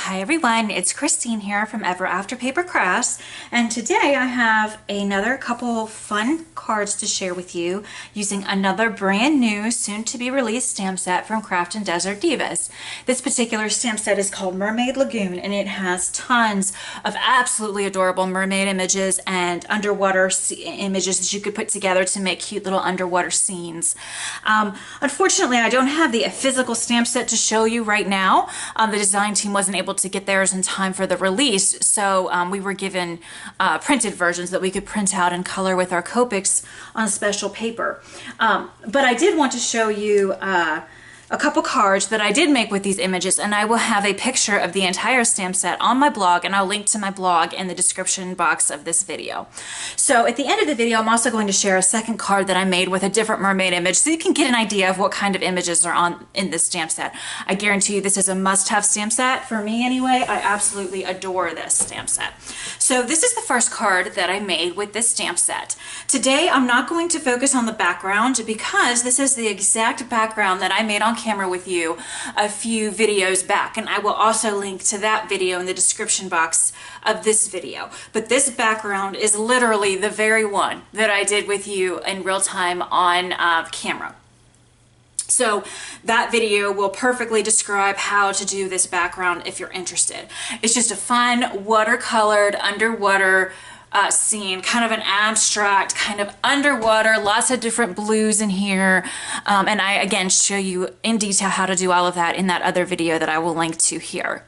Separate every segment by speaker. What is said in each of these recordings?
Speaker 1: Hi everyone, it's Christine here from Ever After Paper Crafts, and today I have another couple fun cards to share with you using another brand new soon to be released stamp set from Craftin Desert Divas. This particular stamp set is called Mermaid Lagoon, and it has tons of absolutely adorable mermaid images and underwater images that you could put together to make cute little underwater scenes. Unfortunately, I don't have the physical stamp set to show you right now. The design team wasn't able to get theirs in time for the release, so we were given printed versions that we could print out and color with our Copics on special paper. But I did want to show you a couple cards that I did make with these images, and I will have a picture of the entire stamp set on my blog, and I'll link to my blog in the description box of this video. So at the end of the video, I'm also going to share a second card that I made with a different mermaid image so you can get an idea of what kind of images are in this stamp set. I guarantee you this is a must-have stamp set for me anyway. I absolutely adore this stamp set. So this is the first card that I made with this stamp set. Today I'm not going to focus on the background because this is the exact background that I made on camera with you a few videos back, and I will also link to that video in the description box of this video. But this background is literally the very one that I did with you in real time on camera. So that video will perfectly describe how to do this background if you're interested. It's just a fun watercolored underwater scene, kind of an abstract, kind of underwater, lots of different blues in here. And I, again, show you in detail how to do all of that in that other video that I will link to here.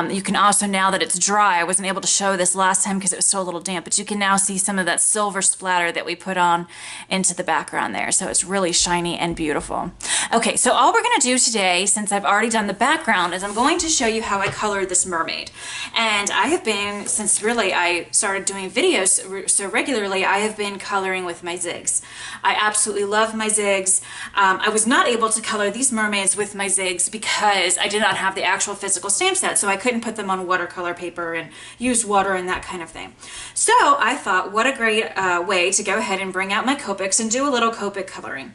Speaker 1: You can also, now that it's dry, I wasn't able to show this last time because it was so a little damp, but you can now see some of that silver splatter that we put on into the background there. So it's really shiny and beautiful. Okay, so all we're going to do today, since I've already done the background, is I'm going to show you how I colored this mermaid. And I have been, since really I started doing videos so regularly, I have been coloring with my zigs. I absolutely love my zigs. I was not able to color these mermaids with my zigs because I did not have the actual physical stamp set, so I couldn't put them on watercolor paper and use water and that kind of thing. So I thought, what a great way to go ahead and bring out my Copics and do a little Copic coloring.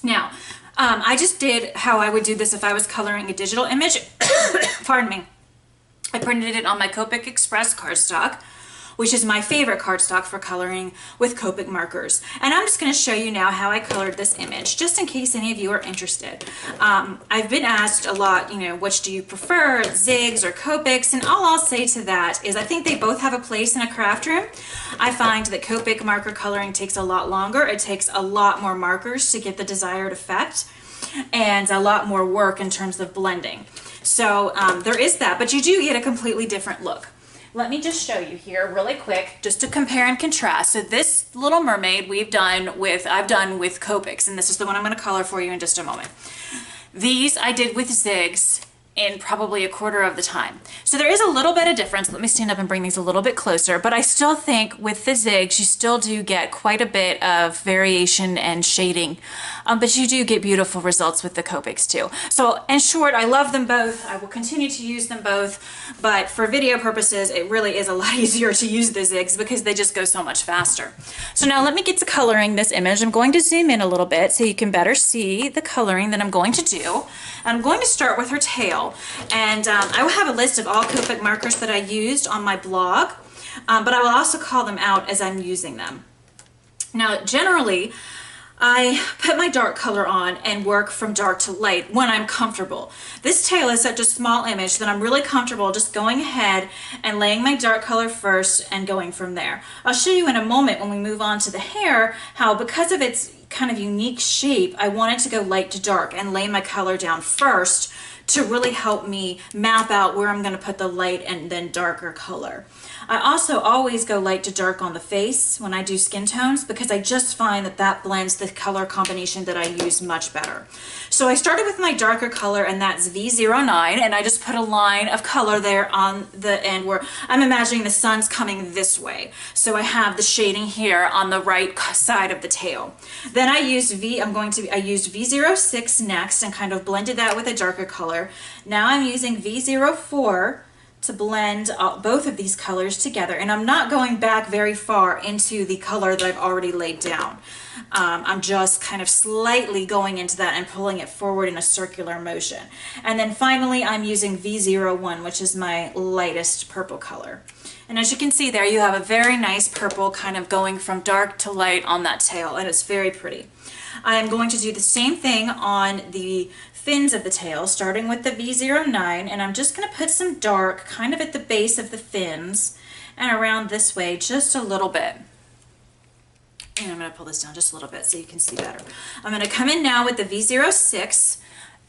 Speaker 1: Now, I just did how I would do this if I was coloring a digital image. Pardon me. I printed it on my Copic Express cardstock, which is my favorite cardstock for coloring with Copic markers. And I'm just going to show you now how I colored this image, just in case any of you are interested. I've been asked a lot, you know, which do you prefer, zigs or Copics? And all I'll say to that is I think they both have a place in a craft room. I find that Copic marker coloring takes a lot longer. It takes a lot more markers to get the desired effect, and a lot more work in terms of blending. So there is that, but you do get a completely different look. Let me just show you here really quick, just to compare and contrast. So this little mermaid I've done with Copics, and this is the one I'm going to color for you in just a moment. These I did with zigs in probably a quarter of the time. So there is a little bit of difference. Let me stand up and bring these a little bit closer, but I still think with the zigs you still do get quite a bit of variation and shading, but you do get beautiful results with the Copics too. So in short, I love them both. I will continue to use them both, but for video purposes it really is a lot easier to use the zigs because they just go so much faster. So now let me get to coloring this image. I'm going to zoom in a little bit so you can better see the coloring that I'm going to do. I'm going to start with her tail. And I will have a list of all Copic markers that I used on my blog, but I will also call them out as I'm using them. Now, generally, I put my dark color on and work from dark to light when I'm comfortable. This tail is such a small image that I'm really comfortable just going ahead and laying my dark color first and going from there. I'll show you in a moment when we move on to the hair how, because of its kind of unique shape, I wanted to go light to dark and lay my color down first to really help me map out where I'm going to put the light and then darker color. I also always go light to dark on the face when I do skin tones because I just find that that blends the color combination that I use much better. So I started with my darker color, and that's V09, and I just put a line of color there on the end where I'm imagining the sun's coming this way. So I have the shading here on the right side of the tail. Then I used I used V06 next and kind of blended that with a darker color. Now I'm using V04 to blend both of these colors together, and I'm not going back very far into the color that I've already laid down. I'm just kind of slightly going into that and pulling it forward in a circular motion. And then finally I'm using V01, which is my lightest purple color. And as you can see there, you have a very nice purple kind of going from dark to light on that tail, and it's very pretty. I am going to do the same thing on the fins of the tail, starting with the V09, and I'm just going to put some dark kind of at the base of the fins and around this way just a little bit. And I'm going to pull this down just a little bit so you can see better. I'm going to come in now with the V06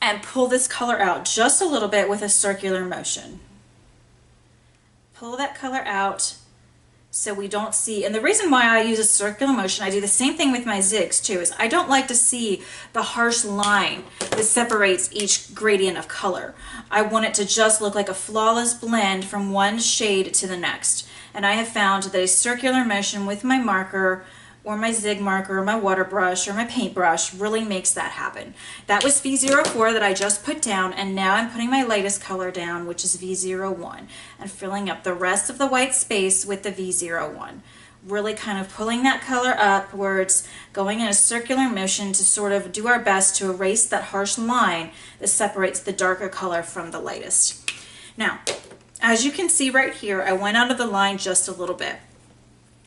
Speaker 1: and pull this color out just a little bit with a circular motion. Pull that color out so we don't see, and the reason why I use a circular motion, I do the same thing with my zigs too, is I don't like to see the harsh line that separates each gradient of color. I want it to just look like a flawless blend from one shade to the next. And I have found that a circular motion with my marker or my zig marker or my water brush or my paintbrush really makes that happen. That was V04 that I just put down, and now I'm putting my lightest color down, which is V01, and filling up the rest of the white space with the V01. Really kind of pulling that color upwards, going in a circular motion to sort of do our best to erase that harsh line that separates the darker color from the lightest. Now, as you can see right here, I went out of the line just a little bit.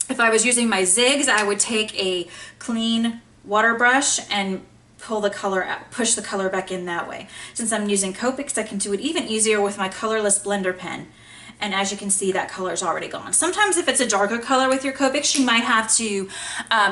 Speaker 1: If I was using my zigs, I would take a clean water brush and pull the color out, push the color back in that way. Since I'm using Copics, I can do it even easier with my colorless blender pen. And as you can see, that color is already gone. Sometimes if it's a darker color with your Copics, you might have to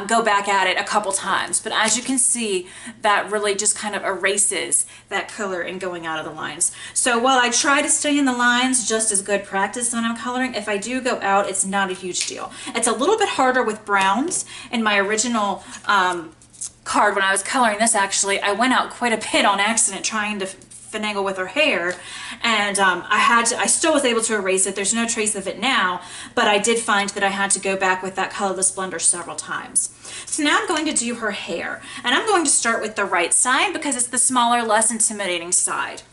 Speaker 1: go back at it a couple times. But as you can see, that really just kind of erases that color in going out of the lines. So while I try to stay in the lines just as good practice when I'm coloring, if I do go out, it's not a huge deal. It's a little bit harder with browns. In my original card, when I was coloring this, actually, I went out quite a bit on accident trying to finagle with her hair, and I still was able to erase it. There's no trace of it now, but I did find that I had to go back with that colorless blender several times. So now I'm going to do her hair, and I'm going to start with the right side because it's the smaller, less intimidating side.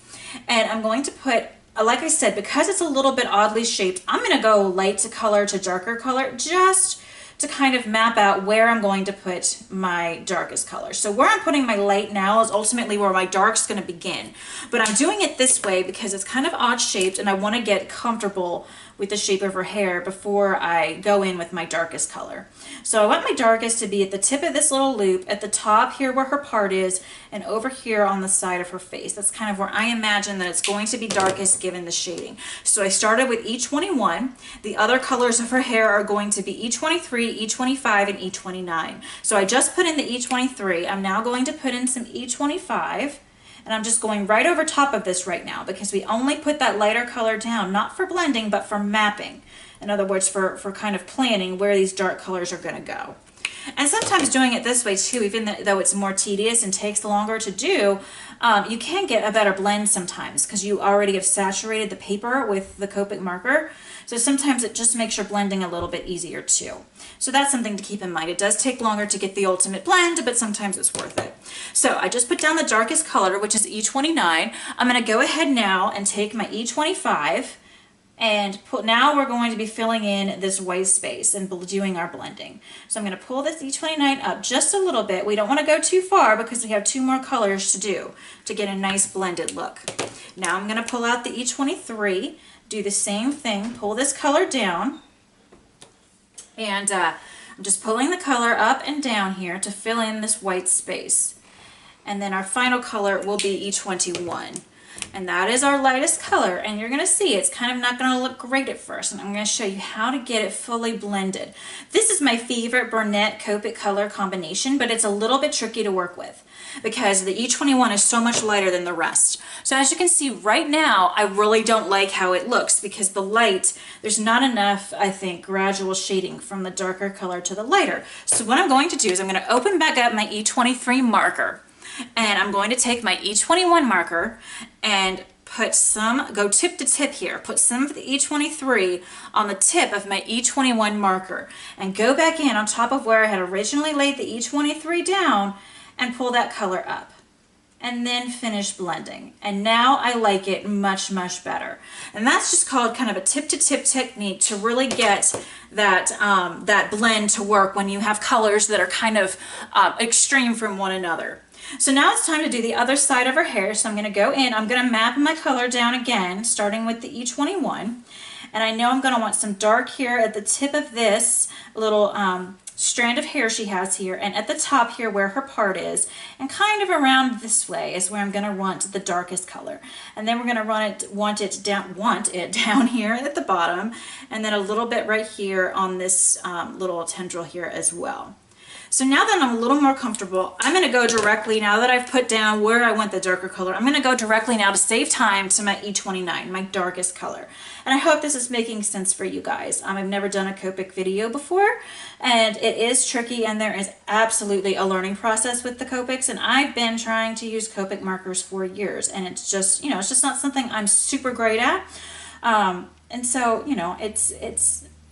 Speaker 1: And I'm going to put, like I said, because it's a little bit oddly shaped, I'm going to go light to color to darker color just to kind of map out where I'm going to put my darkest color. So where I'm putting my light now is ultimately where my dark's going to begin. But I'm doing it this way because it's kind of odd shaped and I want to get comfortable with the shape of her hair before I go in with my darkest color. So I want my darkest to be at the tip of this little loop, at the top here where her part is, and over here on the side of her face. That's kind of where I imagine that it's going to be darkest given the shading. So I started with E21. The other colors of her hair are going to be E23, E25, and E29. So I just put in the E23. I'm now going to put in some E25. And I'm just going right over top of this right now because we only put that lighter color down, not for blending, but for mapping. In other words, for kind of planning where these dark colors are going to go. And sometimes doing it this way too, even though it's more tedious and takes longer to do, you can get a better blend sometimes because you already have saturated the paper with the Copic marker. So sometimes it just makes your blending a little bit easier too. So that's something to keep in mind. It does take longer to get the ultimate blend, but sometimes it's worth it. So I just put down the darkest color, which is E29. I'm going to go ahead now and take my E25 and now we're going to be filling in this white space and doing our blending. So I'm going to pull this E29 up just a little bit. We don't want to go too far because we have two more colors to do to get a nice blended look. Now I'm going to pull out the E23, do the same thing, pull this color down, and I'm just pulling the color up and down here to fill in this white space. And then our final color will be E21. And that is our lightest color, and you're going to see it's kind of not going to look great at first, and I'm going to show you how to get it fully blended. This is my favorite brunette Copic color combination, but it's a little bit tricky to work with because the E21 is so much lighter than the rest. So as you can see right now, I really don't like how it looks because the light, there's not enough, I think, gradual shading from the darker color to the lighter. So what I'm going to do is I'm going to open back up my E23 marker. And I'm going to take my E21 marker and put some, go tip to tip here, put some of the E23 on the tip of my E21 marker and go back in on top of where I had originally laid the E23 down and pull that color up. and then finish blending. And now I like it much, much better. And that's just called kind of a tip-to-tip technique to really get that, that blend to work when you have colors that are kind of extreme from one another. So now it's time to do the other side of her hair. So I'm going to go in, I'm going to map my color down again, starting with the E21. And I know I'm going to want some dark here at the tip of this little strand of hair she has here, and at the top here where her part is, and kind of around this way is where I'm going to want the darkest color. And then we're going to want it down here at the bottom, and then a little bit right here on this little tendril here as well. So now that I'm a little more comfortable, I'm going to go directly, now that I've put down where I want the darker color, I'm going to go directly now to save time to my E29, my darkest color. And I hope this is making sense for you guys. I've never done a Copic video before, and it is tricky, and there is absolutely a learning process with the Copics, and I've been trying to use Copic markers for years, and it's just, you know, it's just not something I'm super great at. And so, you know,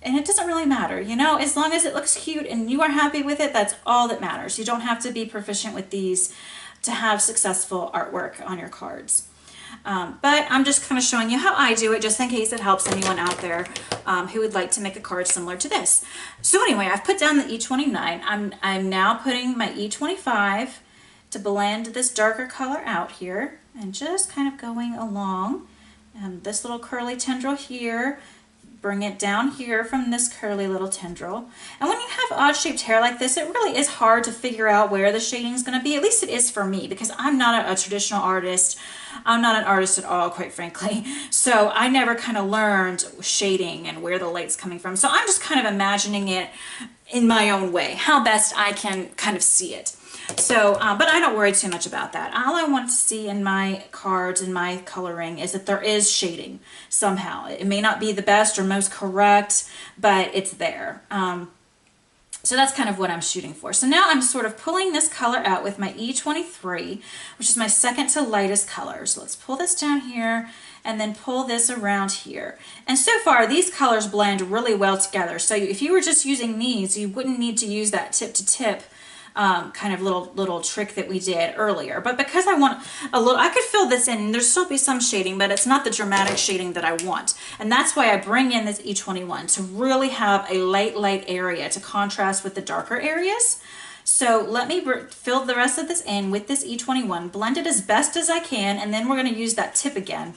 Speaker 1: and it doesn't really matter, you know, as long as it looks cute and you are happy with it, that's all that matters. You don't have to be proficient with these to have successful artwork on your cards. But I'm just kind of showing you how I do it, just in case it helps anyone out there who would like to make a card similar to this. So anyway, I've put down the E29. I'm now putting my E25 to blend this darker color out here, and just kind of going along this little curly tendril here. Bring it down here from this curly little tendril. And when you have odd shaped hair like this, it really is hard to figure out where the shading is going to be. At least it is for me, because I'm not a traditional artist. I'm not an artist at all, quite frankly. So I never kind of learned shading and where the light's coming from. So I'm just kind of imagining it in my own way, how best I can kind of see it. So, but I don't worry too much about that. All I want to see in my cards and my coloring is that there is shading somehow. It may not be the best or most correct, but it's there. So that's kind of what I'm shooting for. So now I'm sort of pulling this color out with my E23, which is my second to lightest color. So let's pull this down here and then pull this around here. And so far, these colors blend really well together. So if you were just using these, you wouldn't need to use that tip to tip kind of little trick that we did earlier. But because I want a little, I could fill this in, and there'll still be some shading, but it's not the dramatic shading that I want. And that's why I bring in this E21 to really have a light area to contrast with the darker areas. So let me fill the rest of this in with this E21, blend it as best as I can, and then we're going to use that tip again,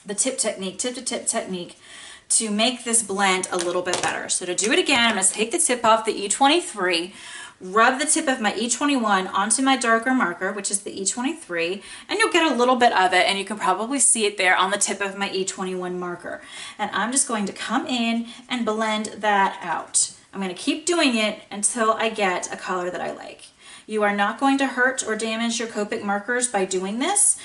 Speaker 1: the tip technique, tip to tip technique, to make this blend a little bit better. So to do it again, I'm going to take the tip off the E23, rub the tip of my E21 onto my darker marker, which is the E23, and you'll get a little bit of it, and you can probably see it there on the tip of my E21 marker. And I'm just going to come in and blend that out. I'm going to keep doing it until I get a color that I like. You are not going to hurt or damage your Copic markers by doing this.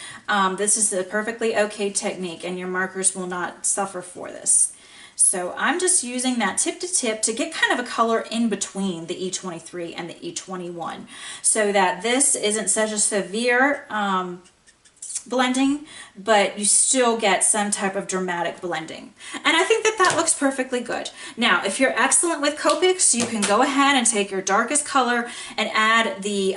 Speaker 1: This is a perfectly okay technique, and your markers will not suffer for this. So I'm just using that tip to tip to get kind of a color in between the E23 and the E21, so that this isn't such a severe blending, but you still get some type of dramatic blending. And I think that that looks perfectly good. Now, if you're excellent with Copics, you can go ahead and take your darkest color and add the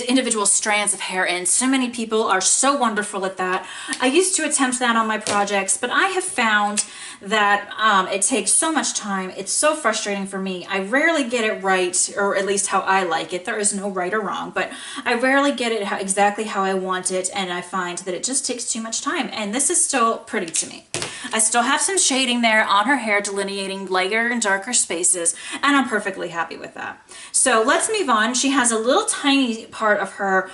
Speaker 1: individual strands of hair in. So many people are so wonderful at that. I used to attempt that on my projects, but I have found that it takes so much time. It's so frustrating for me. I rarely get it right, or at least how I like it. There is no right or wrong, but I rarely get it exactly how I want it, and I find that it just takes too much time. And this is still pretty to me. I still have some shading there on her hair, delineating lighter and darker spaces, and I'm perfectly happy with that. So let's move on. She has a little tiny part of her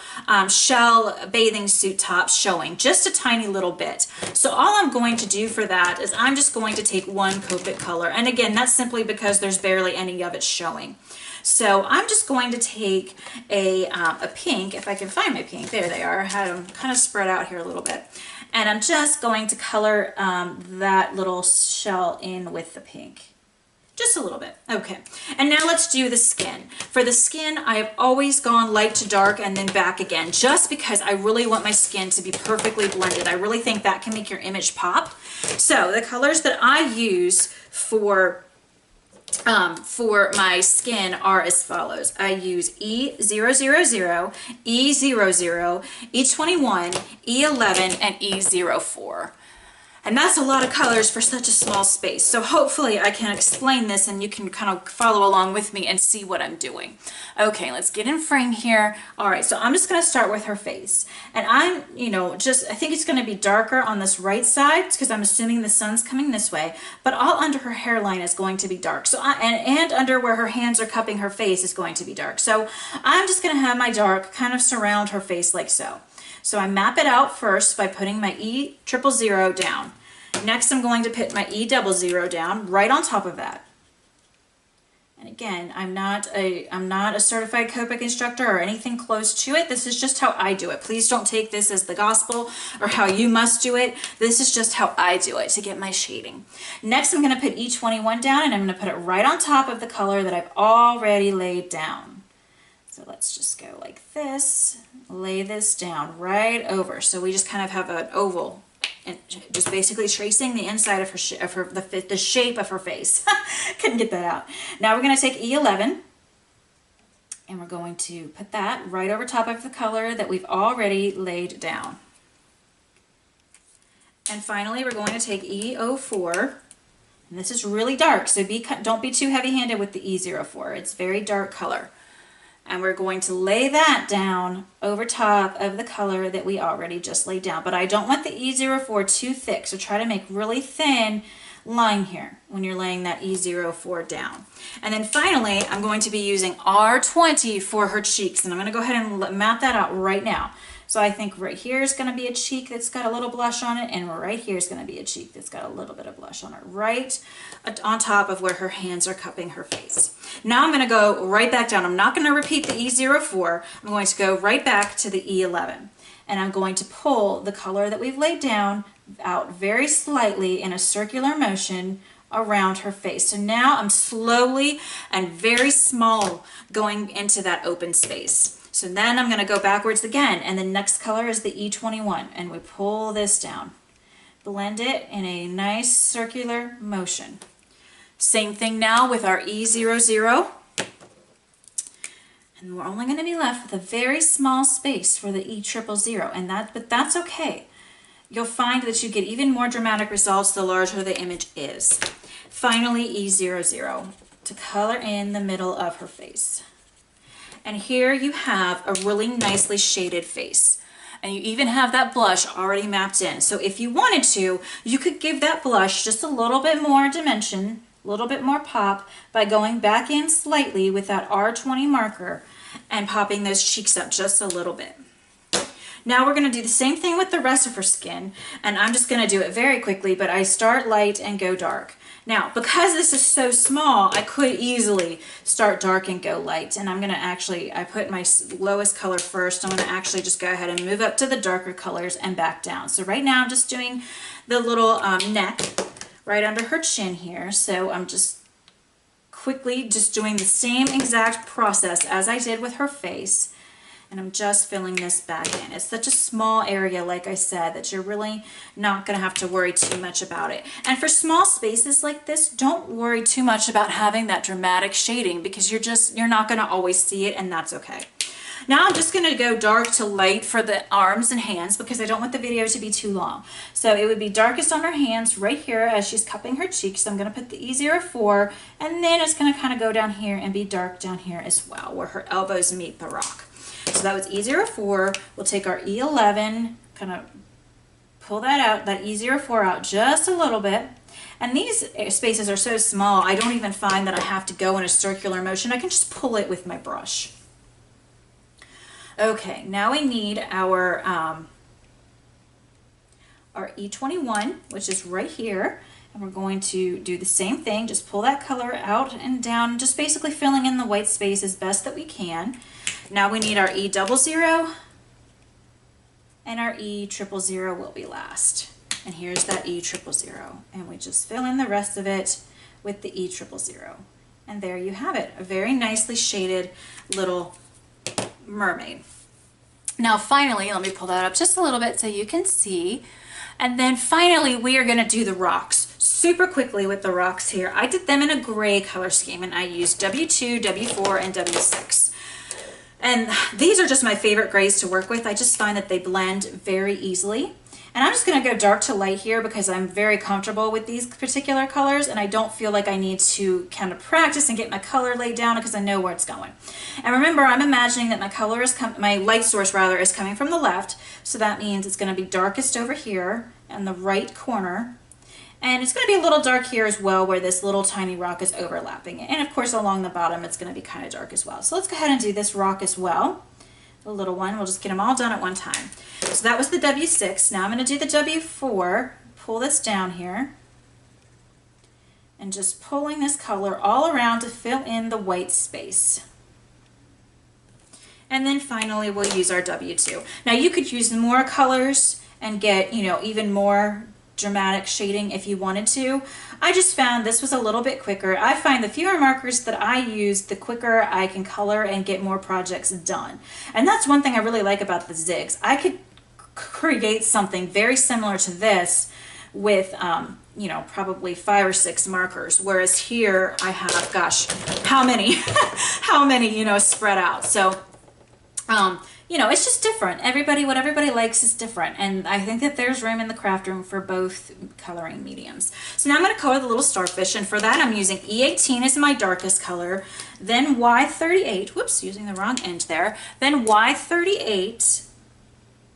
Speaker 1: shell bathing suit top showing, just a tiny little bit. So all I'm going to do for that is I'm just going to take one Copic color, and again, that's simply because there's barely any of it showing. So I'm just going to take a pink, if I can find my pink. There they are. I had them kind of spread out here a little bit. And I'm just going to color that little shell in with the pink. Just a little bit. Okay. And now let's do the skin. For the skin, I have always gone light to dark and then back again, just because I really want my skin to be perfectly blended. I really think that can make your image pop. So the colors that I use for for my skin are as follows. I use E000, E00, E21, E11, and E04. And that's a lot of colors for such a small space. So hopefully I can explain this and you can kind of follow along with me and see what I'm doing. Okay, let's get in frame here. All right, so I'm just gonna start with her face. And I'm, I think it's gonna be darker on this right side because I'm assuming the sun's coming this way, but all under her hairline is going to be dark. So and under where her hands are cupping her face is going to be dark. So I'm just gonna have my dark kind of surround her face like so. So I map it out first by putting my E000 down. Next, I'm going to put my E00 down right on top of that. And again, I'm not a certified Copic instructor or anything close to it. This is just how I do it. Please don't take this as the gospel or how you must do it. This is just how I do it to get my shading. Next, I'm going to put E21 down, and I'm going to put it right on top of the color that I've already laid down. So let's just go like this, lay this down right over. So we just kind of have an oval and just basically tracing the inside of the shape of her face. Couldn't get that out. Now we're going to take E11 and we're going to put that right over top of the color that we've already laid down. And finally, we're going to take E04. And this is really dark, so don't be too heavy-handed with the E04. It's very dark color. And we're going to lay that down over top of the color that we already just laid down. But I don't want the E04 too thick, so try to make really thin line here when you're laying that E04 down. And then finally, I'm going to be using R20 for her cheeks, and I'm going to go ahead and map that out right now. So I think right here is going to be a cheek that's got a little blush on it, and right here is going to be a cheek that's got a little bit of blush on it, right on top of where her hands are cupping her face. Now I'm going to go right back down. I'm not going to repeat the E04. I'm going to go right back to the E11, and I'm going to pull the color that we've laid down out very slightly in a circular motion around her face. So now I'm slowly and very small going into that open space. So then I'm going to go backwards again, and the next color is the E21, and we pull this down. Blend it in a nice circular motion. Same thing now with our E00. And we're only going to be left with a very small space for the E000, but that's okay. You'll find that you get even more dramatic results the larger the image is. Finally, E00 to color in the middle of her face. And here you have a really nicely shaded face. And you even have that blush already mapped in. So if you wanted to, you could give that blush just a little bit more dimension, a little bit more pop by going back in slightly with that R20 marker and popping those cheeks up just a little bit. Now we're going to do the same thing with the rest of her skin, and I'm just going to do it very quickly, but I start light and go dark. Now, because this is so small, I could easily start dark and go light, and I'm going to I put my lowest color first. I'm going to actually just go ahead and move up to the darker colors and back down. So right now I'm just doing the little neck right under her chin here. So I'm just quickly just doing the same exact process as I did with her face. And I'm just filling this back in. It's such a small area, like I said, that you're really not going to have to worry too much about it. And for small spaces like this, don't worry too much about having that dramatic shading, because you're not going to always see it, and that's okay. Now I'm just going to go dark to light for the arms and hands, because I don't want the video to be too long. So it would be darkest on her hands right here as she's cupping her cheeks. So I'm going to put the E04, and then it's going to kind of go down here and be dark down here as well, where her elbows meet the rock. So that was E04. We'll take our E11, kind of pull that out, that E04 out just a little bit. And these spaces are so small, I don't even find that I have to go in a circular motion. I can just pull it with my brush. Okay, now we need our E21, which is right here. And we're going to do the same thing, just pull that color out and down, just basically filling in the white space as best that we can. Now we need our E00, and our E000 will be last. And here's that E000, and we just fill in the rest of it with the E000. And there you have it, a very nicely shaded little mermaid. Now finally, let me pull that up just a little bit so you can see. And then finally, we are gonna do the rocks super quickly with the rocks here. I did them in a gray color scheme, and I used W2, W4, and W6. And these are just my favorite grays to work with. I just find that they blend very easily. And I'm just gonna go dark to light here because I'm very comfortable with these particular colors, and I don't feel like I need to kind of practice and get my color laid down because I know where it's going. And remember, I'm imagining that my light source rather is coming from the left, so that means it's gonna be darkest over here in the right corner. And it's gonna be a little dark here as well where this little tiny rock is overlapping it. And of course, along the bottom, it's gonna be kind of dark as well. So let's go ahead and do this rock as well. The little one, we'll just get them all done at one time. So that was the W6. Now I'm going to do the W4, pull this down here, and just pulling this color all around to fill in the white space. And then finally we'll use our W2. Now you could use more colors and get, you know, even more dramatic shading if you wanted to. I just found this was a little bit quicker. I find the fewer markers that I use, the quicker I can color and get more projects done. And that's one thing I really like about the zigs. I could create something very similar to this with you know, probably 5 or 6 markers, whereas here I have, gosh, how many how many, you know, spread out. So you know, it's just different. What everybody likes is different. And I think that there's room in the craft room for both coloring mediums. So now I'm going to color the little starfish. And for that, I'm using E18 as my darkest color. Then Y38. Whoops, using the wrong end there. Then Y38.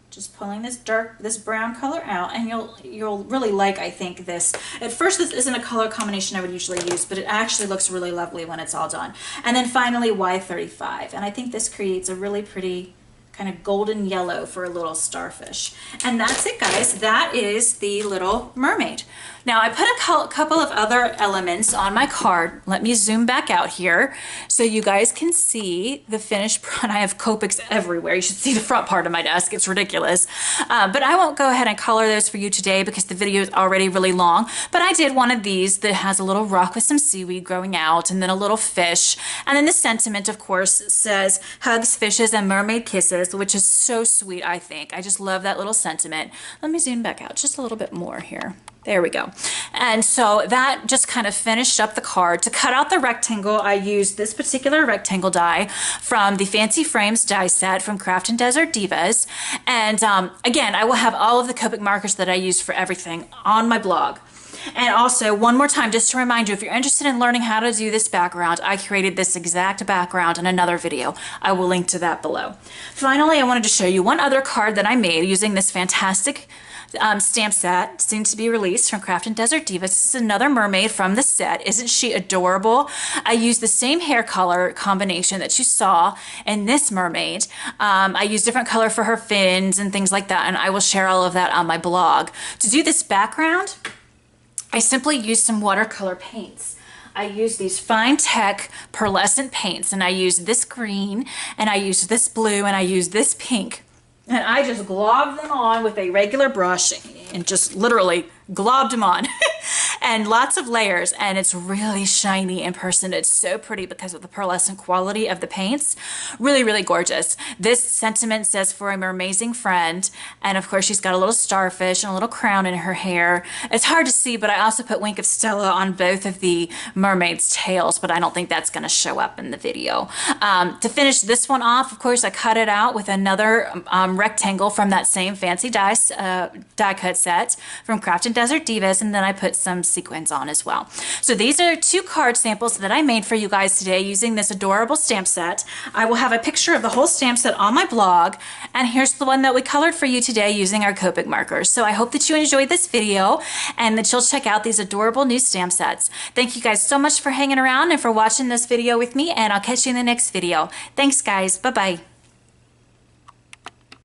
Speaker 1: Just pulling this brown color out, and you'll really like, I think, this. At first, this isn't a color combination I would usually use, but it actually looks really lovely when it's all done. And then finally, Y35. And I think this creates a really pretty kind of golden yellow for a little starfish. And that's it, guys. That is the little mermaid. Now I put a couple of other elements on my card. Let me zoom back out here so you guys can see the finished product. I have Copics everywhere. You should see the front part of my desk. It's ridiculous. But I won't go ahead and color those for you today because the video is already really long. But I did one of these that has a little rock with some seaweed growing out, and then a little fish. And then the sentiment, of course, says hugs, fishes, and mermaid kisses, which is so sweet, I think. I just love that little sentiment. Let me zoom back out just a little bit more here. There we go. And so that just kind of finished up the card. To cut out the rectangle, I used this particular rectangle die from the Fancy Frames die set from Craftin Desert Divas. And again, I will have all of the Copic markers that I use for everything on my blog. And also, one more time, just to remind you, if you're interested in learning how to do this background, I created this exact background in another video. I will link to that below. Finally, I wanted to show you one other card that I made using this fantastic stamp set, soon to be released from Craftin Desert Divas. This is another mermaid from the set. Isn't she adorable? I used the same hair color combination that you saw in this mermaid. I used different color for her fins and things like that, and I will share all of that on my blog. To do this background, I simply used some watercolor paints. I used these Fine Tech pearlescent paints, and I used this green, and I used this blue, and I used this pink. And I just globbed them on with a regular brush and just literally globbed them on. And lots of layers, and it's really shiny in person. It's so pretty because of the pearlescent quality of the paints. Really, really gorgeous. This sentiment says for an amazing friend, and of course she's got a little starfish and a little crown in her hair. It's hard to see, but I also put Wink of Stella on both of the mermaid's tails, but I don't think that's going to show up in the video. To finish this one off, of course, I cut it out with another rectangle from that same fancy die cut set from Craftin Desert Divas, and then I put some sequins on as well. So these are 2 card samples that I made for you guys today using this adorable stamp set. I will have a picture of the whole stamp set on my blog, and here's the one that we colored for you today using our Copic markers. So I hope that you enjoyed this video and that you'll check out these adorable new stamp sets. Thank you guys so much for hanging around and for watching this video with me, and I'll catch you in the next video. Thanks guys. Bye-bye.